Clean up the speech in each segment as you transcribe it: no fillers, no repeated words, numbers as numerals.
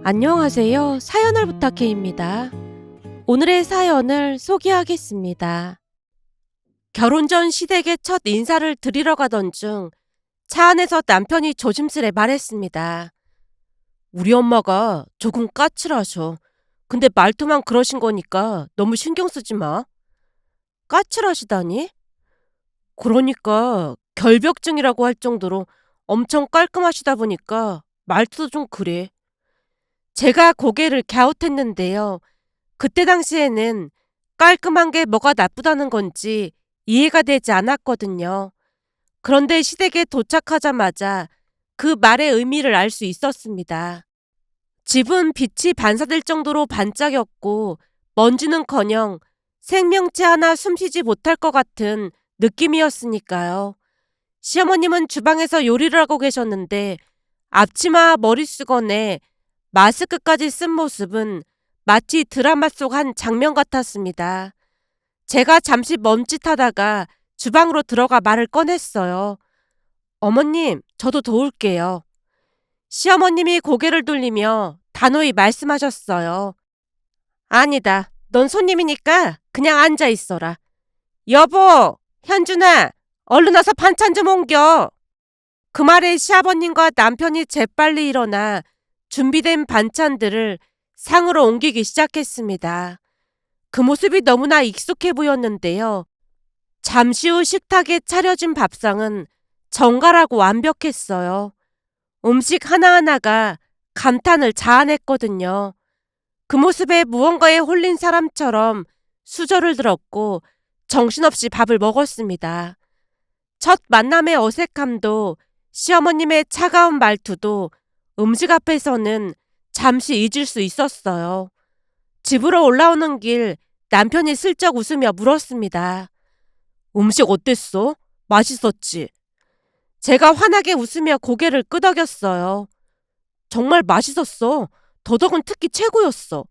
안녕하세요. 사연을 부탁해입니다. 오늘의 사연을 소개하겠습니다. 결혼 전 시댁에 첫 인사를 드리러 가던 중 차 안에서 남편이 조심스레 말했습니다. 우리 엄마가 조금 까칠하셔. 근데 말투만 그러신 거니까 너무 신경 쓰지 마. 까칠하시다니? 그러니까 결벽증이라고 할 정도로 엄청 깔끔하시다 보니까 말투도 좀 그래. 제가 고개를 갸웃했는데요. 그때 당시에는 깔끔한 게 뭐가 나쁘다는 건지 이해가 되지 않았거든요. 그런데 시댁에 도착하자마자 그 말의 의미를 알 수 있었습니다. 집은 빛이 반사될 정도로 반짝였고 먼지는커녕 생명체 하나 숨쉬지 못할 것 같은 느낌이었으니까요. 시어머님은 주방에서 요리를 하고 계셨는데 앞치마 머리수건에 마스크까지 쓴 모습은 마치 드라마 속 한 장면 같았습니다. 제가 잠시 멈칫하다가 주방으로 들어가 말을 꺼냈어요. 어머님, 저도 도울게요. 시어머님이 고개를 돌리며 단호히 말씀하셨어요. 아니다. 넌 손님이니까 그냥 앉아 있어라. 여보, 현준아, 얼른 와서 반찬 좀 옮겨. 그 말에 시아버님과 남편이 재빨리 일어나 준비된 반찬들을 상으로 옮기기 시작했습니다. 그 모습이 너무나 익숙해 보였는데요. 잠시 후 식탁에 차려진 밥상은 정갈하고 완벽했어요. 음식 하나하나가 감탄을 자아냈거든요. 그 모습에 무언가에 홀린 사람처럼 수저를 들었고 정신없이 밥을 먹었습니다. 첫 만남의 어색함도 시어머님의 차가운 말투도 음식 앞에서는 잠시 잊을 수 있었어요. 집으로 올라오는 길 남편이 슬쩍 웃으며 물었습니다. 음식 어땠어? 맛있었지? 제가 환하게 웃으며 고개를 끄덕였어요. 정말 맛있었어. 더덕은 특히 최고였어.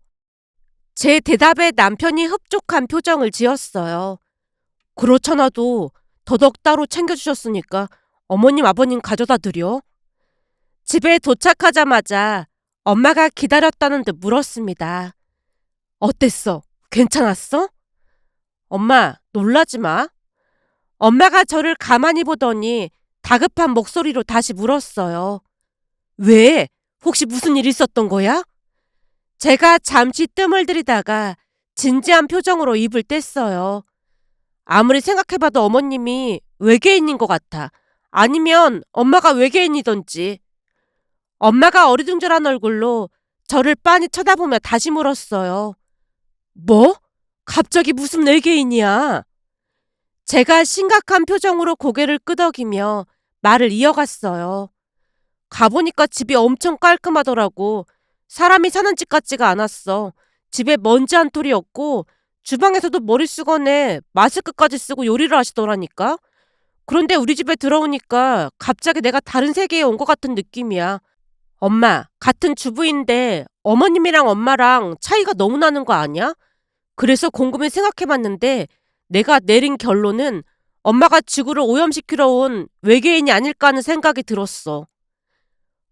제 대답에 남편이 흡족한 표정을 지었어요. 그렇잖아도 더덕 따로 챙겨주셨으니까 어머님 아버님 가져다 드려. 집에 도착하자마자 엄마가 기다렸다는 듯 물었습니다. 어땠어? 괜찮았어? 엄마, 놀라지 마. 엄마가 저를 가만히 보더니 다급한 목소리로 다시 물었어요. 왜? 혹시 무슨 일 있었던 거야? 제가 잠시 뜸을 들이다가 진지한 표정으로 입을 뗐어요. 아무리 생각해봐도 어머님이 외계인인 것 같아. 아니면 엄마가 외계인이던지. 엄마가 어리둥절한 얼굴로 저를 빤히 쳐다보며 다시 물었어요. 뭐? 갑자기 무슨 외계인이야? 제가 심각한 표정으로 고개를 끄덕이며 말을 이어갔어요. 가보니까 집이 엄청 깔끔하더라고. 사람이 사는 집 같지가 않았어. 집에 먼지 한 톨이 없고 주방에서도 머리수건에 마스크까지 쓰고 요리를 하시더라니까. 그런데 우리 집에 들어오니까 갑자기 내가 다른 세계에 온 것 같은 느낌이야. 엄마, 같은 주부인데 어머님이랑 엄마랑 차이가 너무 나는 거 아니야? 그래서 곰곰이 생각해봤는데 내가 내린 결론은 엄마가 지구를 오염시키러 온 외계인이 아닐까 하는 생각이 들었어.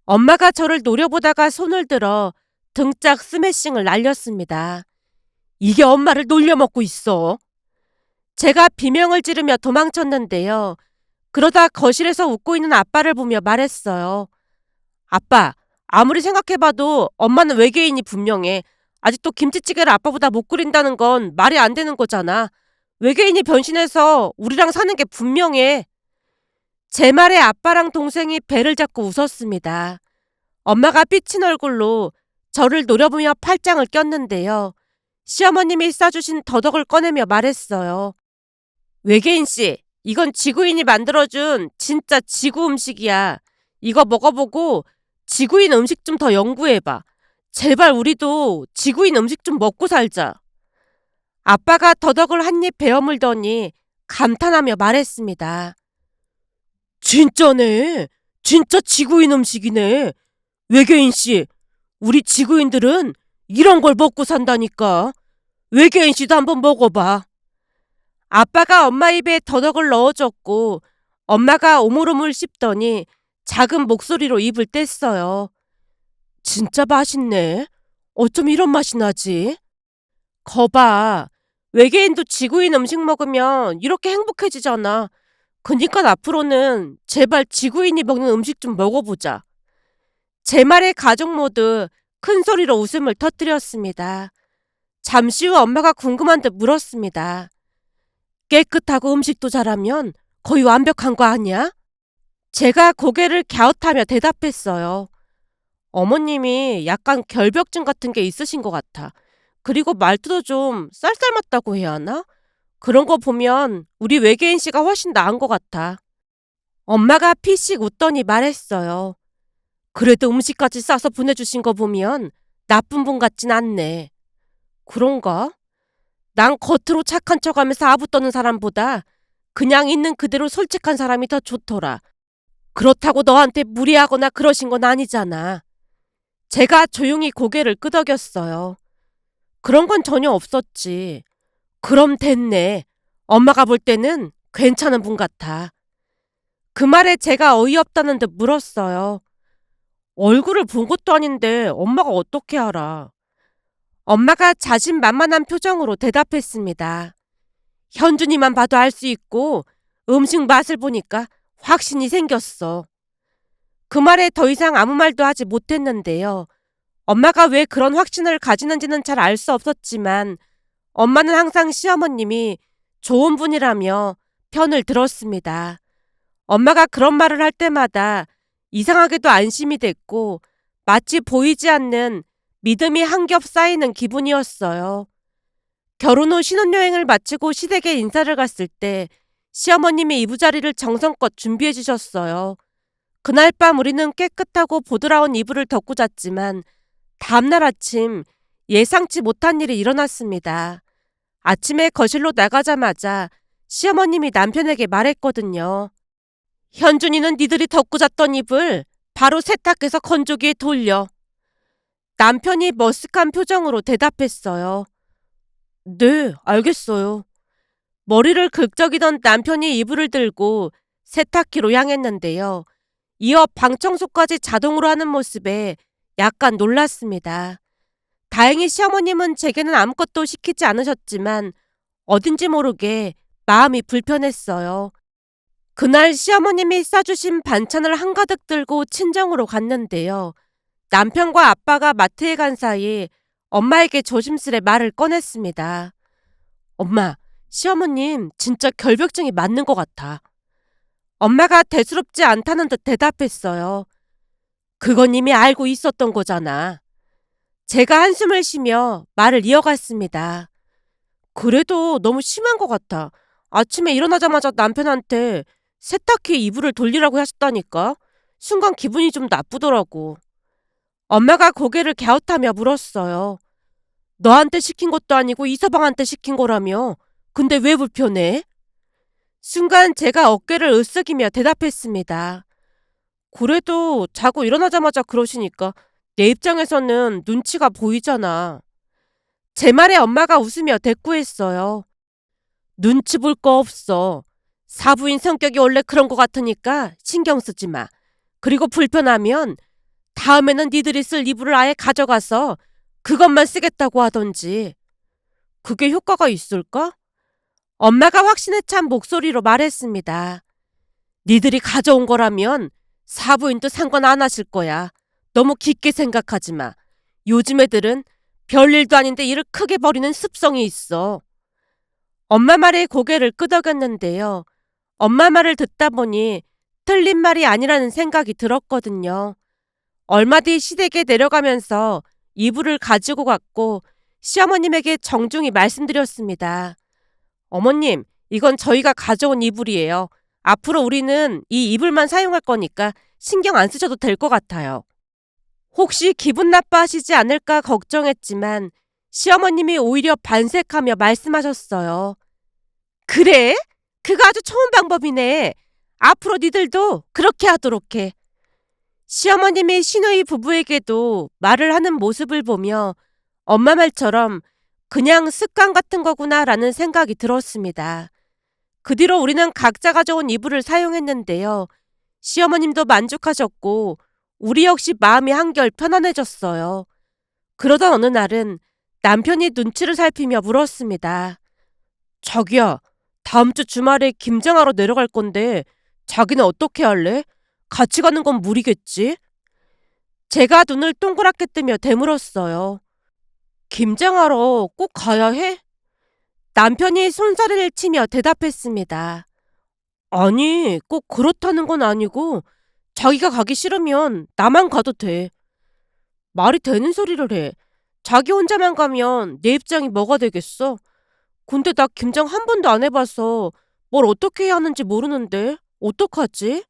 엄마가 저를 노려보다가 손을 들어 등짝 스매싱을 날렸습니다. 이게 엄마를 놀려먹고 있어. 제가 비명을 지르며 도망쳤는데요. 그러다 거실에서 웃고 있는 아빠를 보며 말했어요. 아빠, 아무리 생각해봐도 엄마는 외계인이 분명해. 아직도 김치찌개를 아빠보다 못 끓인다는 건 말이 안 되는 거잖아. 외계인이 변신해서 우리랑 사는 게 분명해. 제 말에 아빠랑 동생이 배를 잡고 웃었습니다. 엄마가 삐친 얼굴로 저를 노려보며 팔짱을 꼈는데요. 시어머님이 싸주신 더덕을 꺼내며 말했어요. 외계인 씨, 이건 지구인이 만들어준 진짜 지구 음식이야. 이거 먹어보고 지구인 음식 좀 더 연구해봐. 제발 우리도 지구인 음식 좀 먹고 살자. 아빠가 더덕을 한 입 베어 물더니 감탄하며 말했습니다. 진짜네. 진짜 지구인 음식이네. 외계인 씨, 우리 지구인들은 이런 걸 먹고 산다니까. 외계인 씨도 한번 먹어봐. 아빠가 엄마 입에 더덕을 넣어줬고 엄마가 오물오물 씹더니 작은 목소리로 입을 뗐어요. 진짜 맛있네. 어쩜 이런 맛이 나지? 거봐. 외계인도 지구인 음식 먹으면 이렇게 행복해지잖아. 그니까 앞으로는 제발 지구인이 먹는 음식 좀 먹어보자. 제 말에 가족 모두 큰 소리로 웃음을 터뜨렸습니다. 잠시 후 엄마가 궁금한 듯 물었습니다. 깨끗하고 음식도 잘하면 거의 완벽한 거 아니야? 제가 고개를 갸웃하며 대답했어요. 어머님이 약간 결벽증 같은 게 있으신 것 같아. 그리고 말투도 좀 쌀쌀맞다고 해야 하나? 그런 거 보면 우리 외계인 씨가 훨씬 나은 것 같아. 엄마가 피식 웃더니 말했어요. 그래도 음식까지 싸서 보내주신 거 보면 나쁜 분 같진 않네. 그런가? 난 겉으로 착한 척하면서 아부 떠는 사람보다 그냥 있는 그대로 솔직한 사람이 더 좋더라. 그렇다고 너한테 무리하거나 그러신 건 아니잖아. 제가 조용히 고개를 끄덕였어요. 그런 건 전혀 없었지. 그럼 됐네. 엄마가 볼 때는 괜찮은 분 같아. 그 말에 제가 어이없다는 듯 물었어요. 얼굴을 본 것도 아닌데 엄마가 어떻게 알아? 엄마가 자신만만한 표정으로 대답했습니다. 현준이만 봐도 알 수 있고 음식 맛을 보니까 확신이 생겼어. 그 말에 더 이상 아무 말도 하지 못했는데요. 엄마가 왜 그런 확신을 가지는지는 잘 알 수 없었지만 엄마는 항상 시어머님이 좋은 분이라며 편을 들었습니다. 엄마가 그런 말을 할 때마다 이상하게도 안심이 됐고 마치 보이지 않는 믿음이 한 겹 쌓이는 기분이었어요. 결혼 후 신혼여행을 마치고 시댁에 인사를 갔을 때 시어머님이 이부자리를 정성껏 준비해 주셨어요. 그날 밤 우리는 깨끗하고 보드라운 이불을 덮고 잤지만 다음날 아침 예상치 못한 일이 일어났습니다. 아침에 거실로 나가자마자 시어머님이 남편에게 말했거든요. 현준이는 니들이 덮고 잤던 이불 바로 세탁해서 건조기에 돌려. 남편이 머쓱한 표정으로 대답했어요. 네, 알겠어요. 머리를 긁적이던 남편이 이불을 들고 세탁기로 향했는데요. 이어 방청소까지 자동으로 하는 모습에 약간 놀랐습니다. 다행히 시어머님은 제게는 아무것도 시키지 않으셨지만 어딘지 모르게 마음이 불편했어요. 그날 시어머님이 싸주신 반찬을 한가득 들고 친정으로 갔는데요. 남편과 아빠가 마트에 간 사이 엄마에게 조심스레 말을 꺼냈습니다. 엄마, 시어머님 진짜 결벽증이 맞는 것 같아. 엄마가 대수롭지 않다는 듯 대답했어요. 그건 이미 알고 있었던 거잖아. 제가 한숨을 쉬며 말을 이어갔습니다. 그래도 너무 심한 것 같아. 아침에 일어나자마자 남편한테 세탁기에 이불을 돌리라고 하셨다니까. 순간 기분이 좀 나쁘더라고. 엄마가 고개를 갸웃하며 물었어요. 너한테 시킨 것도 아니고 이서방한테 시킨 거라며. 근데 왜 불편해? 순간 제가 어깨를 으쓱이며 대답했습니다. 그래도 자고 일어나자마자 그러시니까 내 입장에서는 눈치가 보이잖아. 제 말에 엄마가 웃으며 대꾸했어요. 눈치 볼 거 없어. 사부인 성격이 원래 그런 거 같으니까 신경 쓰지 마. 그리고 불편하면 다음에는 니들이 쓸 이불을 아예 가져가서 그것만 쓰겠다고 하던지. 그게 효과가 있을까? 엄마가 확신에 찬 목소리로 말했습니다. 니들이 가져온 거라면 사부인도 상관 안 하실 거야. 너무 깊게 생각하지 마. 요즘 애들은 별일도 아닌데 일을 크게 벌이는 습성이 있어. 엄마 말에 고개를 끄덕였는데요. 엄마 말을 듣다 보니 틀린 말이 아니라는 생각이 들었거든요. 얼마 뒤 시댁에 내려가면서 이불을 가지고 갔고 시어머님에게 정중히 말씀드렸습니다. 어머님, 이건 저희가 가져온 이불이에요. 앞으로 우리는 이 이불만 사용할 거니까 신경 안 쓰셔도 될 것 같아요. 혹시 기분 나빠하시지 않을까 걱정했지만 시어머님이 오히려 반색하며 말씀하셨어요. 그래? 그거 아주 좋은 방법이네. 앞으로 니들도 그렇게 하도록 해. 시어머님이 시누이 부부에게도 말을 하는 모습을 보며 엄마 말처럼 그냥 습관 같은 거구나라는 생각이 들었습니다. 그 뒤로 우리는 각자 가져온 이불을 사용했는데요. 시어머님도 만족하셨고 우리 역시 마음이 한결 편안해졌어요. 그러던 어느 날은 남편이 눈치를 살피며 물었습니다. 자기야, 다음 주 주말에 김장하러 내려갈 건데 자기는 어떻게 할래? 같이 가는 건 무리겠지? 제가 눈을 동그랗게 뜨며 되물었어요. 김장하러 꼭 가야 해? 남편이 손사래를 치며 대답했습니다. 아니, 꼭 그렇다는 건 아니고 자기가 가기 싫으면 나만 가도 돼. 말이 되는 소리를 해. 자기 혼자만 가면 내 입장이 뭐가 되겠어? 근데 나 김장 한 번도 안 해봐서 뭘 어떻게 해야 하는지 모르는데 어떡하지?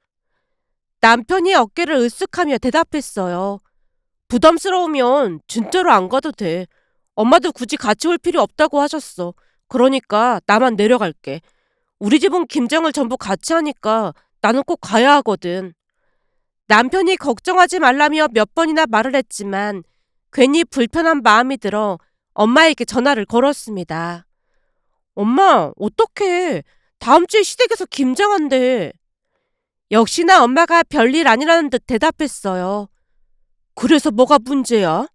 남편이 어깨를 으쓱하며 대답했어요. 부담스러우면 진짜로 안 가도 돼. 엄마도 굳이 같이 올 필요 없다고 하셨어. 그러니까 나만 내려갈게. 우리 집은 김장을 전부 같이 하니까 나는 꼭 가야 하거든. 남편이 걱정하지 말라며 몇 번이나 말을 했지만 괜히 불편한 마음이 들어 엄마에게 전화를 걸었습니다. 엄마, 어떡해. 다음 주에 시댁에서 김장한대. 역시나 엄마가 별일 아니라는 듯 대답했어요. 그래서 뭐가 문제야?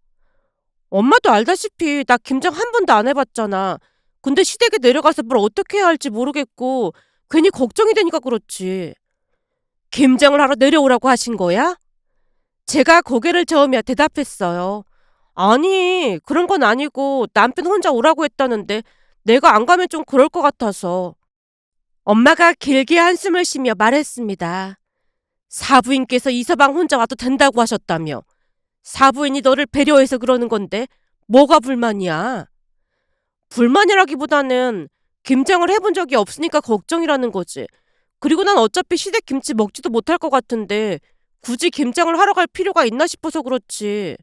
엄마도 알다시피 나 김장 한 번도 안 해봤잖아. 근데 시댁에 내려가서 뭘 어떻게 해야 할지 모르겠고 괜히 걱정이 되니까 그렇지. 김장을 하러 내려오라고 하신 거야? 제가 고개를 저으며 대답했어요. 아니, 그런 건 아니고 남편 혼자 오라고 했다는데 내가 안 가면 좀 그럴 것 같아서. 엄마가 길게 한숨을 쉬며 말했습니다. 사부인께서 이서방 혼자 와도 된다고 하셨다며. 사부인이 너를 배려해서 그러는 건데 뭐가 불만이야? 불만이라기보다는 김장을 해본 적이 없으니까 걱정이라는 거지. 그리고 난 어차피 시댁 김치 먹지도 못할 것 같은데 굳이 김장을 하러 갈 필요가 있나 싶어서 그렇지.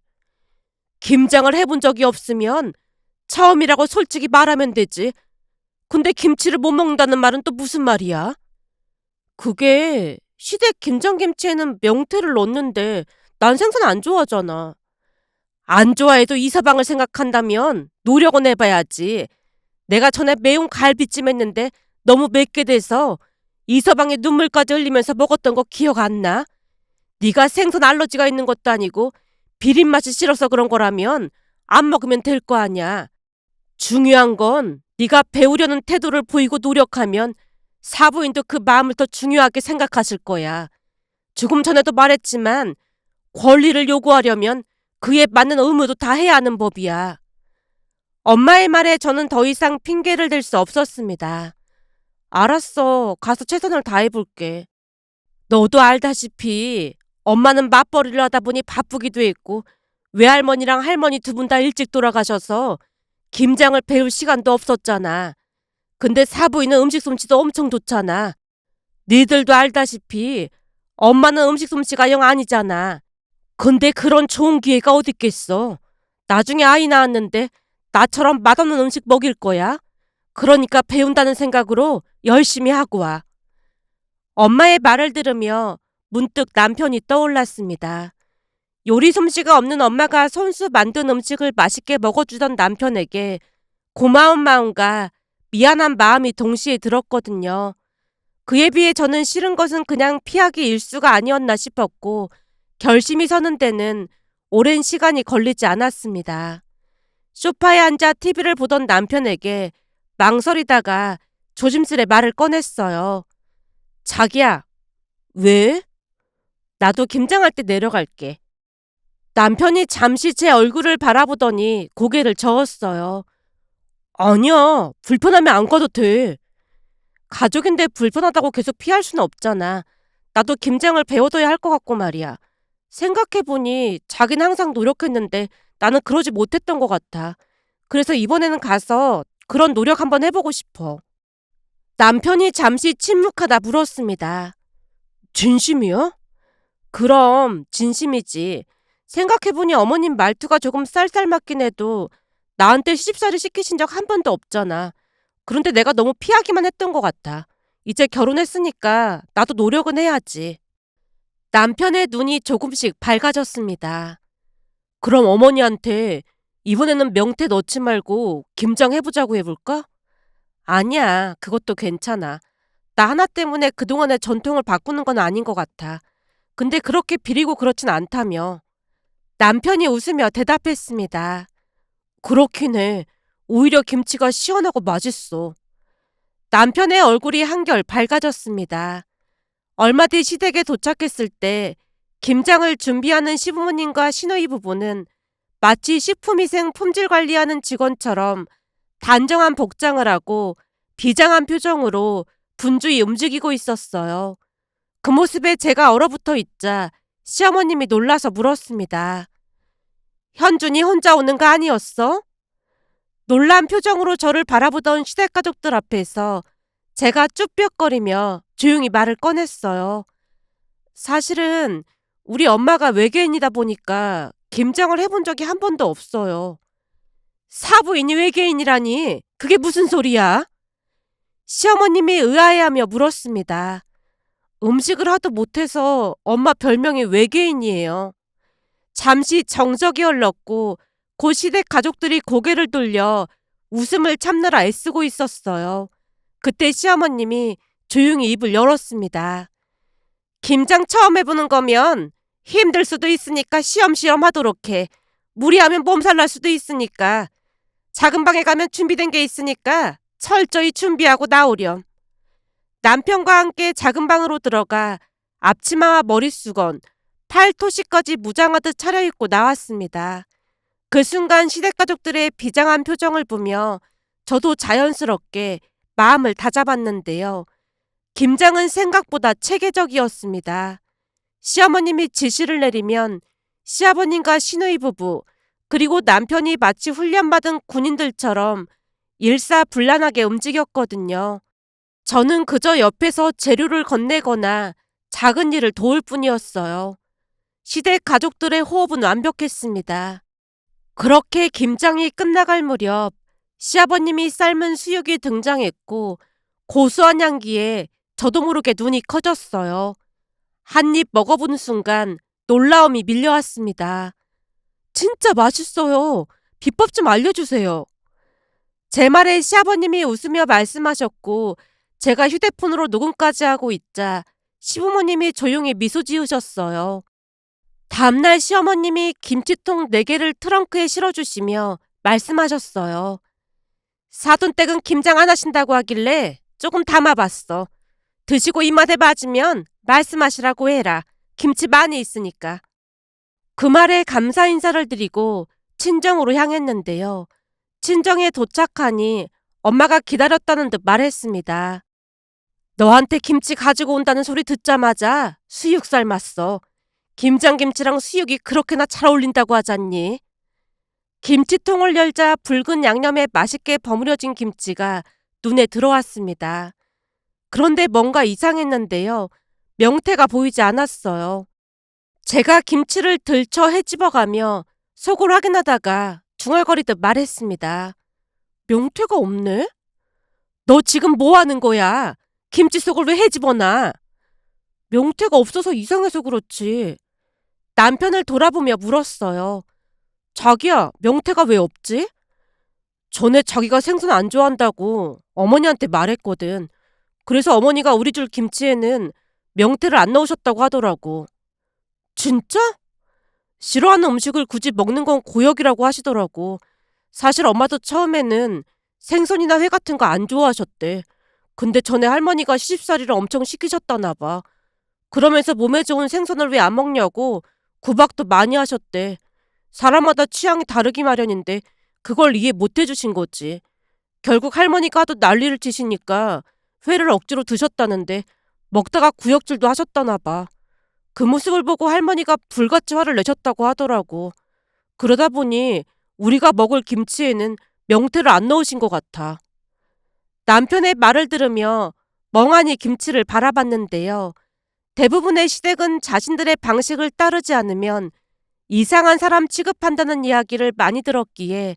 김장을 해본 적이 없으면 처음이라고 솔직히 말하면 되지. 근데 김치를 못 먹는다는 말은 또 무슨 말이야? 그게 시댁 김장김치에는 명태를 넣는데 난 생선 안 좋아하잖아. 안 좋아해도 이서방을 생각한다면 노력은 해봐야지. 내가 전에 매운 갈비찜 했는데 너무 맵게 돼서 이서방의 눈물까지 흘리면서 먹었던 거 기억 안 나? 네가 생선 알러지가 있는 것도 아니고 비린 맛이 싫어서 그런 거라면 안 먹으면 될 거 아냐. 중요한 건 네가 배우려는 태도를 보이고 노력하면 사부인도 그 마음을 더 중요하게 생각하실 거야. 조금 전에도 말했지만 권리를 요구하려면 그에 맞는 의무도 다 해야 하는 법이야. 엄마의 말에 저는 더 이상 핑계를 댈 수 없었습니다. 알았어. 가서 최선을 다해볼게. 너도 알다시피 엄마는 맞벌이를 하다 보니 바쁘기도 했고 외할머니랑 할머니 두 분 다 일찍 돌아가셔서 김장을 배울 시간도 없었잖아. 근데 사부인은 음식 솜씨도 엄청 좋잖아. 니들도 알다시피 엄마는 음식 솜씨가 영 아니잖아. 근데 그런 좋은 기회가 어딨겠어. 나중에 아이 낳았는데 나처럼 맛없는 음식 먹일 거야. 그러니까 배운다는 생각으로 열심히 하고 와. 엄마의 말을 들으며 문득 남편이 떠올랐습니다. 요리 솜씨가 없는 엄마가 손수 만든 음식을 맛있게 먹어주던 남편에게 고마운 마음과 미안한 마음이 동시에 들었거든요. 그에 비해 저는 싫은 것은 그냥 피하기 일수가 아니었나 싶었고 결심이 서는 데는 오랜 시간이 걸리지 않았습니다. 소파에 앉아 TV를 보던 남편에게 망설이다가 조심스레 말을 꺼냈어요. 자기야, 왜? 나도 김장할 때 내려갈게. 남편이 잠시 제 얼굴을 바라보더니 고개를 저었어요. 아니야, 불편하면 안 가도 돼. 가족인데 불편하다고 계속 피할 수는 없잖아. 나도 김장을 배워둬야 할 것 같고 말이야. 생각해보니 자기는 항상 노력했는데 나는 그러지 못했던 것 같아. 그래서 이번에는 가서 그런 노력 한번 해보고 싶어. 남편이 잠시 침묵하다 물었습니다. 진심이야? 그럼 진심이지. 생각해보니 어머님 말투가 조금 쌀쌀맞긴 해도 나한테 시집살이 시키신 적 한 번도 없잖아. 그런데 내가 너무 피하기만 했던 것 같아. 이제 결혼했으니까 나도 노력은 해야지. 남편의 눈이 조금씩 밝아졌습니다. 그럼 어머니한테 이번에는 명태 넣지 말고 김장 해보자고 해볼까? 아니야, 그것도 괜찮아. 나 하나 때문에 그동안의 전통을 바꾸는 건 아닌 것 같아. 근데 그렇게 비리고 그렇진 않다며. 남편이 웃으며 대답했습니다. 그렇긴 해. 오히려 김치가 시원하고 맛있어. 남편의 얼굴이 한결 밝아졌습니다. 얼마 뒤 시댁에 도착했을 때 김장을 준비하는 시부모님과 시누이 부부는 마치 식품위생 품질 관리하는 직원처럼 단정한 복장을 하고 비장한 표정으로 분주히 움직이고 있었어요. 그 모습에 제가 얼어붙어 있자 시어머님이 놀라서 물었습니다. 현준이 혼자 오는 거 아니었어? 놀란 표정으로 저를 바라보던 시댁 가족들 앞에서 제가 쭈뼛거리며 조용히 말을 꺼냈어요. 사실은 우리 엄마가 외계인이다 보니까 김장을 해본 적이 한 번도 없어요. 사부인이 외계인이라니 그게 무슨 소리야? 시어머님이 의아해하며 물었습니다. 음식을 하도 못해서 엄마 별명이 외계인이에요. 잠시 정적이 흘렀고 고 시댁 가족들이 고개를 돌려 웃음을 참느라 애쓰고 있었어요. 그때 시어머님이 조용히 입을 열었습니다. 김장 처음 해보는 거면 힘들 수도 있으니까 쉬엄쉬엄 하도록 해. 무리하면 몸살 날 수도 있으니까. 작은 방에 가면 준비된 게 있으니까 철저히 준비하고 나오렴. 남편과 함께 작은 방으로 들어가 앞치마와 머리수건, 팔토시까지 무장하듯 차려입고 나왔습니다. 그 순간 시댁가족들의 비장한 표정을 보며 저도 자연스럽게 마음을 다잡았는데요. 김장은 생각보다 체계적이었습니다. 시어머님이 지시를 내리면 시아버님과 시누이 부부 그리고 남편이 마치 훈련받은 군인들처럼 일사불란하게 움직였거든요. 저는 그저 옆에서 재료를 건네거나 작은 일을 도울 뿐이었어요. 시댁 가족들의 호흡은 완벽했습니다. 그렇게 김장이 끝나갈 무렵 시아버님이 삶은 수육이 등장했고 고소한 향기에 저도 모르게 눈이 커졌어요. 한 입 먹어보는 순간 놀라움이 밀려왔습니다. 진짜 맛있어요. 비법 좀 알려주세요. 제 말에 시아버님이 웃으며 말씀하셨고 제가 휴대폰으로 녹음까지 하고 있자 시부모님이 조용히 미소 지으셨어요. 다음날 시어머님이 김치통 4개를 트렁크에 실어주시며 말씀하셨어요. 사돈댁은 김장 안 하신다고 하길래 조금 담아봤어. 드시고 입맛에 맞으면 말씀하시라고 해라. 김치 많이 있으니까. 그 말에 감사 인사를 드리고 친정으로 향했는데요. 친정에 도착하니 엄마가 기다렸다는 듯 말했습니다. 너한테 김치 가지고 온다는 소리 듣자마자 수육 삶았어. 김장김치랑 수육이 그렇게나 잘 어울린다고 하잖니. 김치통을 열자 붉은 양념에 맛있게 버무려진 김치가 눈에 들어왔습니다. 그런데 뭔가 이상했는데요. 명태가 보이지 않았어요. 제가 김치를 들쳐 헤집어가며 속을 확인하다가 중얼거리듯 말했습니다. 명태가 없네? 너 지금 뭐 하는 거야? 김치 속을 왜 헤집어놔? 명태가 없어서 이상해서 그렇지. 남편을 돌아보며 물었어요. 자기야, 명태가 왜 없지? 전에 자기가 생선 안 좋아한다고 어머니한테 말했거든. 그래서 어머니가 우리 줄 김치에는 명태를 안 넣으셨다고 하더라고. 진짜? 싫어하는 음식을 굳이 먹는 건 고역이라고 하시더라고. 사실 엄마도 처음에는 생선이나 회 같은 거 안 좋아하셨대. 근데 전에 할머니가 시집살이를 엄청 시키셨다나 봐. 그러면서 몸에 좋은 생선을 왜 안 먹냐고 구박도 많이 하셨대. 사람마다 취향이 다르기 마련인데 그걸 이해 못 해주신 거지. 결국 할머니가 하도 난리를 치시니까 회를 억지로 드셨다는데 먹다가 구역질도 하셨다나 봐. 그 모습을 보고 할머니가 불같이 화를 내셨다고 하더라고. 그러다 보니 우리가 먹을 김치에는 명태를 안 넣으신 것 같아. 남편의 말을 들으며 멍하니 김치를 바라봤는데요. 대부분의 시댁은 자신들의 방식을 따르지 않으면 이상한 사람 취급한다는 이야기를 많이 들었기에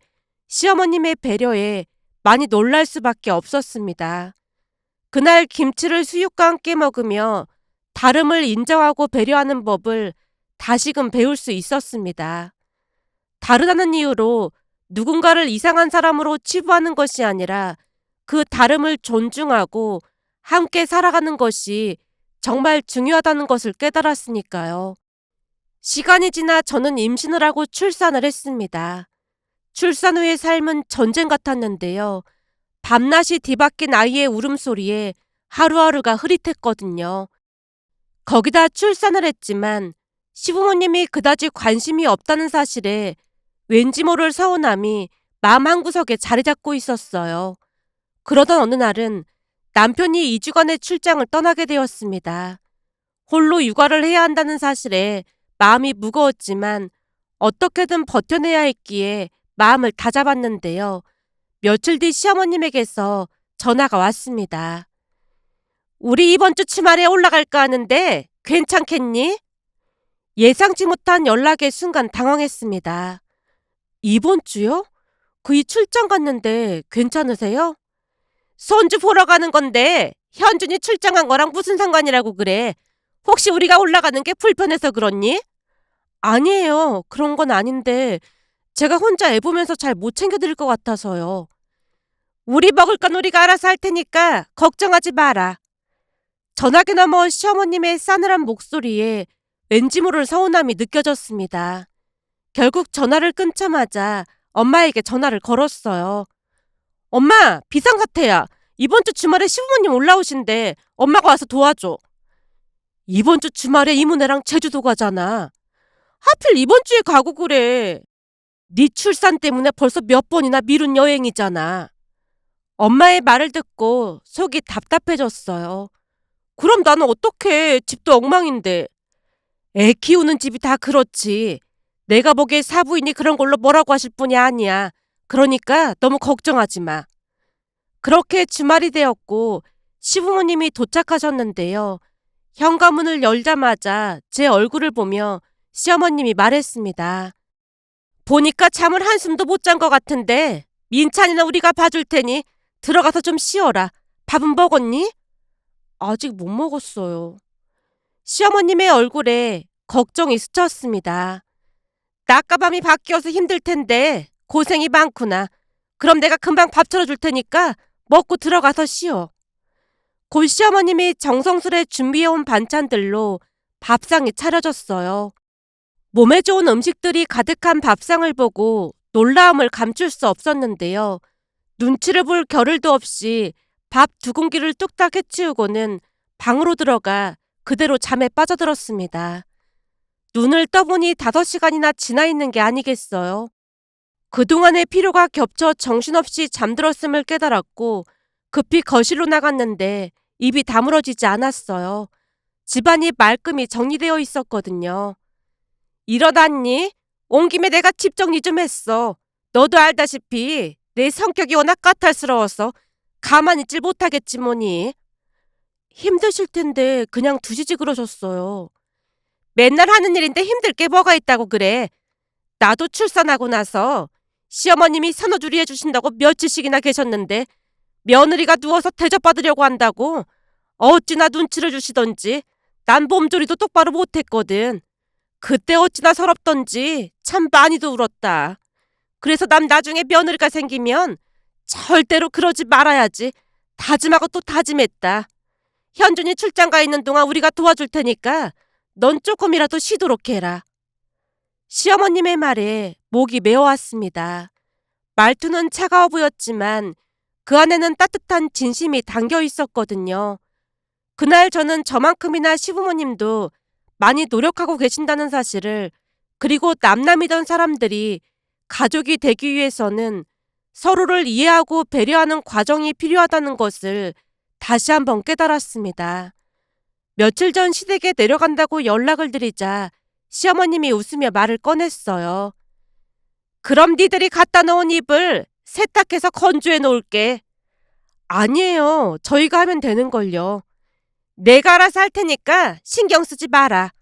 시어머님의 배려에 많이 놀랄 수밖에 없었습니다. 그날 김치를 수육과 함께 먹으며 다름을 인정하고 배려하는 법을 다시금 배울 수 있었습니다. 다르다는 이유로 누군가를 이상한 사람으로 치부하는 것이 아니라 그 다름을 존중하고 함께 살아가는 것이 정말 중요하다는 것을 깨달았으니까요. 시간이 지나 저는 임신을 하고 출산을 했습니다. 출산 후의 삶은 전쟁 같았는데요. 밤낮이 뒤바뀐 아이의 울음소리에 하루하루가 흐릿했거든요. 거기다 출산을 했지만 시부모님이 그다지 관심이 없다는 사실에 왠지 모를 서운함이 마음 한구석에 자리 잡고 있었어요. 그러던 어느 날은 남편이 2주간의 출장을 떠나게 되었습니다. 홀로 육아를 해야 한다는 사실에 마음이 무거웠지만 어떻게든 버텨내야 했기에 마음을 다잡았는데요. 며칠 뒤 시어머님에게서 전화가 왔습니다. 우리 이번 주 주말에 올라갈까 하는데 괜찮겠니? 예상치 못한 연락의 순간 당황했습니다. 이번 주요? 그이 출장 갔는데 괜찮으세요? 손주 보러 가는 건데 현준이 출장한 거랑 무슨 상관이라고 그래? 혹시 우리가 올라가는 게 불편해서 그렇니? 아니에요. 그런 건 아닌데 제가 혼자 애 보면서 잘 못 챙겨드릴 것 같아서요. 우리 먹을 건 우리가 알아서 할 테니까 걱정하지 마라. 전화기 너머 시어머님의 싸늘한 목소리에 왠지 모를 서운함이 느껴졌습니다. 결국 전화를 끊자마자 엄마에게 전화를 걸었어요. 엄마, 비상사태야. 이번 주 주말에 시부모님 올라오신대. 엄마가 와서 도와줘. 이번 주 주말에 이모네랑 제주도 가잖아. 하필 이번 주에 가고 그래. 네 출산 때문에 벌써 몇 번이나 미룬 여행이잖아. 엄마의 말을 듣고 속이 답답해졌어요. 그럼 나는 어떡해. 집도 엉망인데. 애 키우는 집이 다 그렇지. 내가 보기에 사부인이 그런 걸로 뭐라고 하실 분이 아니야. 그러니까 너무 걱정하지 마. 그렇게 주말이 되었고 시부모님이 도착하셨는데요. 현관문을 열자마자 제 얼굴을 보며 시어머님이 말했습니다. 보니까 잠을 한숨도 못 잔 것 같은데 민찬이나 우리가 봐줄 테니 들어가서 좀 쉬어라. 밥은 먹었니? 아직 못 먹었어요. 시어머님의 얼굴에 걱정이 스쳤습니다. 낮과 밤이 바뀌어서 힘들 텐데 고생이 많구나. 그럼 내가 금방 밥 차려줄 테니까 먹고 들어가서 쉬어. 곧 시어머님이 정성스레 준비해온 반찬들로 밥상이 차려졌어요. 몸에 좋은 음식들이 가득한 밥상을 보고 놀라움을 감출 수 없었는데요. 눈치를 볼 겨를도 없이 밥 2공기를 뚝딱 해치우고는 방으로 들어가 그대로 잠에 빠져들었습니다. 눈을 떠보니 5시간이나 지나 있는 게 아니겠어요. 그동안의 피로가 겹쳐 정신없이 잠들었음을 깨달았고 급히 거실로 나갔는데 입이 다물어지지 않았어요. 집안이 말끔히 정리되어 있었거든요. 일어났니? 온 김에 내가 집 정리 좀 했어. 너도 알다시피 내 성격이 워낙 까탈스러워서 가만히 있질 못하겠지 뭐니. 힘드실 텐데 그냥 두시지 그러셨어요. 맨날 하는 일인데 힘들 게 뭐가 있다고 그래. 나도 출산하고 나서 시어머님이 산후조리 해주신다고 며칠씩이나 계셨는데 며느리가 누워서 대접받으려고 한다고 어찌나 눈치를 주시던지 난 몸조리도 똑바로 못했거든. 그때 어찌나 서럽던지 참 많이도 울었다. 그래서 난 나중에 며느리가 생기면 절대로 그러지 말아야지 다짐하고 또 다짐했다. 현준이 출장 가 있는 동안 우리가 도와줄 테니까 넌 조금이라도 쉬도록 해라. 시어머님의 말에 목이 메어왔습니다. 말투는 차가워 보였지만 그 안에는 따뜻한 진심이 담겨 있었거든요. 그날 저는 저만큼이나 시부모님도 많이 노력하고 계신다는 사실을, 그리고 남남이던 사람들이 가족이 되기 위해서는 서로를 이해하고 배려하는 과정이 필요하다는 것을 다시 한번 깨달았습니다. 며칠 전 시댁에 내려간다고 연락을 드리자 시어머님이 웃으며 말을 꺼냈어요. 그럼 니들이 갖다 놓은 이불 세탁해서 건조해 놓을게. 아니에요. 저희가 하면 되는걸요. 내가 알아서 할 테니까 신경 쓰지 마라.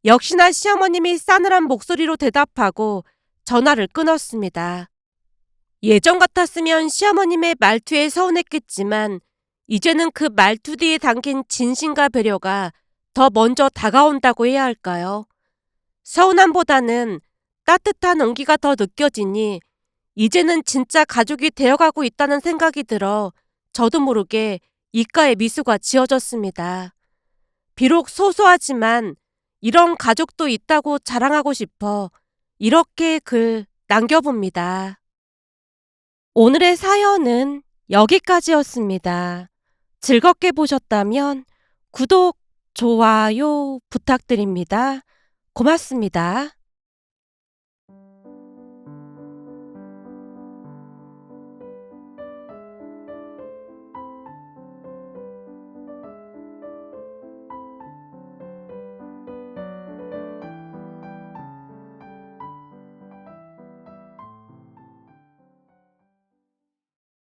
역시나 시어머님이 싸늘한 목소리로 대답하고 전화를 끊었습니다. 예전 같았으면 시어머님의 말투에 서운했겠지만 이제는 그 말투 뒤에 담긴 진심과 배려가 더 먼저 다가온다고 해야 할까요? 서운함보다는 따뜻한 온기가 더 느껴지니 이제는 진짜 가족이 되어가고 있다는 생각이 들어 저도 모르게 입가에 미소가 지어졌습니다. 비록 소소하지만 이런 가족도 있다고 자랑하고 싶어 이렇게 글 남겨봅니다. 오늘의 사연은 여기까지였습니다. 즐겁게 보셨다면 구독, 좋아요 부탁드립니다. 고맙습니다.